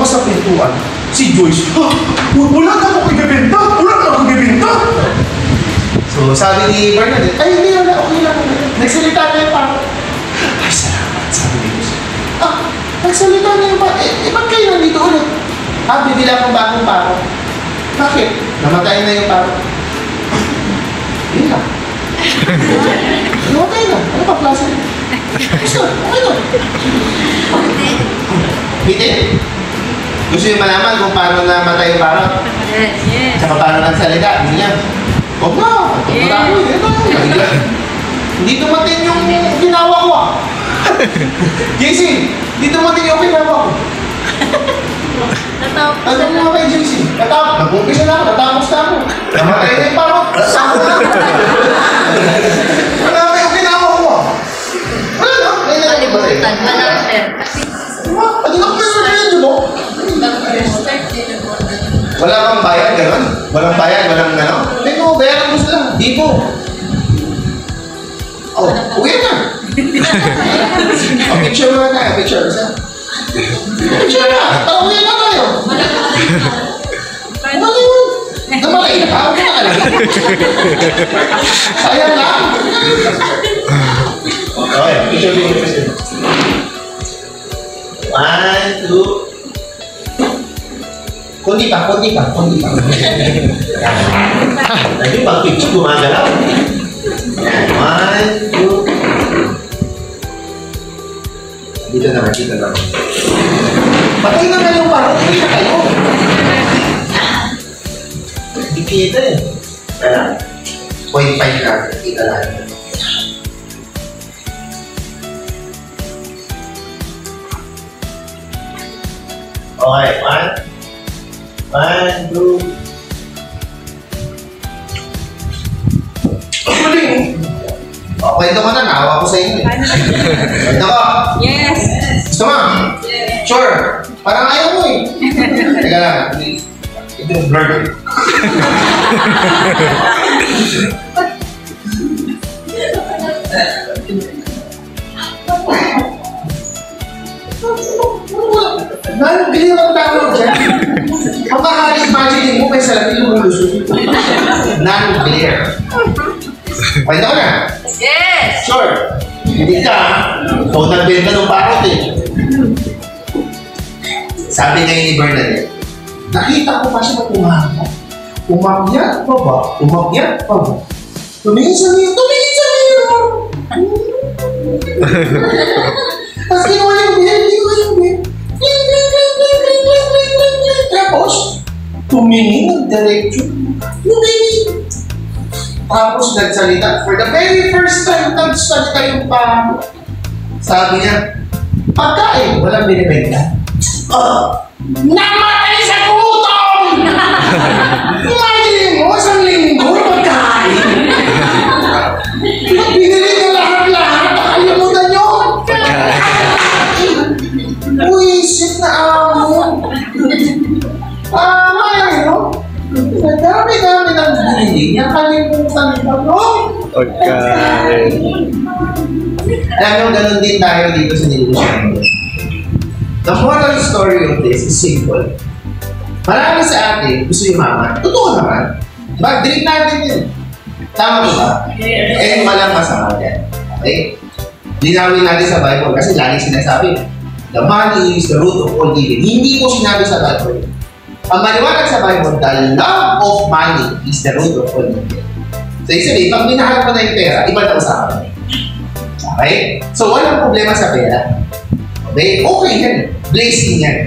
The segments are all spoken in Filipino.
ako sa pintuan. Si Joyce, wala na akong ibibenta! Wala na akong ibibenta! So, sabi ni Bernadette, ay, hindi, wala, okay lang. Nagsalita na yung parang, ay, salamat, sabi ni Joyce. Nagsalita na yung parang, ba't kayo nandito ulit? Bibila akong bagong parang. Bakit? Namatay na yung parang. Yun lang. Namatay na. Ano pa klase? Gusto, okay na. Bitin? Gusto yung malaman kung paano namatay yung parang? Yes. Tsaka paano nagsalita? Hindi niya. Huwag na. Hindi tumating yung ginawa ko JC, hindi tumating yung ginawa ko. Ano nga kay JC? Nag-umpisa na ako, natapos na ako. Namatay na yung parang. Saan na? Wala kayong ginawa ko Wala na. Kalimutan. Wala siya. Pati na kayo mo? Wala kang bayad, gano'n? Walang bayad, walang gano'n? Hindi mo, bayaran mo sila. Di mo. Uwi na. Picture mo na. Picture. Picture na. Uwi na tayo. Ano yun? Namalay na. Ako na talaga. Sayang lang. Okay, picture mo. 1, 2. Kundi pa. Lagi pag picture gumagalaw. 1, 2. Dito naman. Patay naman yung parang. Hindi na kayo. Hindi kita eh. Kaya, 0.5 lang. Kita lang. Okay, 1, 2. Kwento ko na, naawa ko sa inyo eh. Kwento ko? Yes! Gusto mo? Yes. Sure. Parang ayaw mo eh. Teka lang. Ito yung blur. Bili naman tawag dyan. Ang makakali-imagine mo, may salamin lumulusot. Non-glare. Kwento ko na? Yes! Sure. Hindi ka. Ikaw nagbenta ng parot eh. Sabi ngayon ni Bernadette, nakita ko pa siya na umakyat pa ba? Tumingin sa mirror. Tapos ginawa yung bed. Tapos, tumingin ng diretso. Tapos nagsalita. For the very first time, nagsalita yung parang. Sabi niya, pagkain, walang binibenta. Namatay sa gutom! Imagine mo, isang linggo, pagkain. Pinili niya lahat-lahat, nakalimutan niyo. Uisip na amo. May no? Dami-dami ng binili niya, kalimutan pa, no? Okay. Alam nyo, ganun din tayo dito sa negosyo. The moral story of this is simple. Marami sa atin gusto yumaman. Totoo naman. Diba? Drink natin yun. Tama ba? Eh, walang masama yan. Okay? Linawin natin sa Bible kasi lagi sinasabi, the money is the root of all evil. Hindi ko sinabi sa Bible. Ang maliwanag sa Bible, the love of money is the root of all evil. So, isabi, pag minahal mo na yung pera, iba na usapan. Okay? So, walang problema sa pera. Okay? Okay yan. Blessing yan.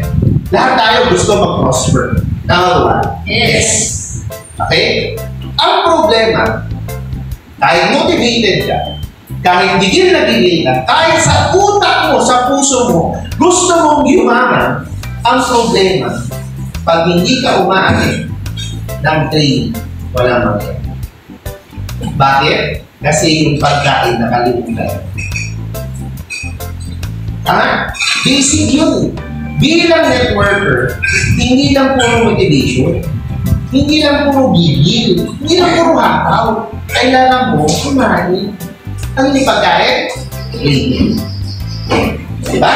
Lahat tayo gusto mag-prosper. Tama ba? Yes. Okay? Ang problema, kahit motivated ka, kahit digil na digil ka, kahit sa utak mo, sa puso mo, gusto mong yumaman, ang problema, pag hindi ka umaakit ng training, walang mangyayari. Bakit? Kasi yung pagkain nakalimutan. Basic yun. Bilang networker, hindi lang puro motivation, hindi lang puro gigil, hindi lang puro hakaw. Kailangan mo kumain. Ano yung pagkain? Training. Diba?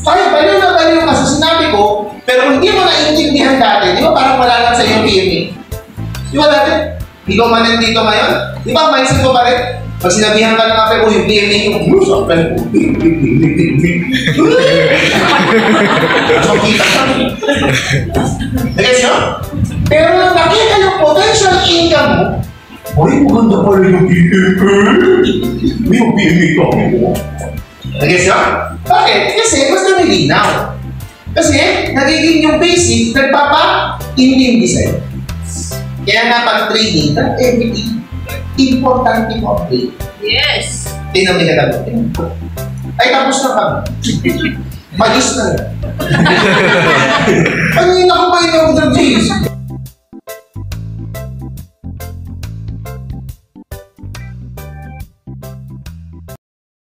Kaya baliw na baliw kasi sinabi ko, Pero kung hindi mo naiintindihan dati, di ba parang wala lang sa iyo PMA? Di ba dati? Ikaw man nandito ngayon, di ba mindset ko pa rin? Pag sinabihan ka ng ape, yung PMA yung saktan ko. Makita ka. Nagets nyo? Pero nang nakita yung potential income mo, ay, maganda pala yung PMA. Yung PMA ka mo. Nagets nyo? Bakit? Kasi mas namilinaw. Kasi nagiging yung basic, nagpapa-intindi sa'yo. Kaya nga pag-training, that everything, importante mo update. Yes. Tingnan mo yung kagano'n. Ay, tapos na kami. Magis na lang. Kanina ko pa yung order, James.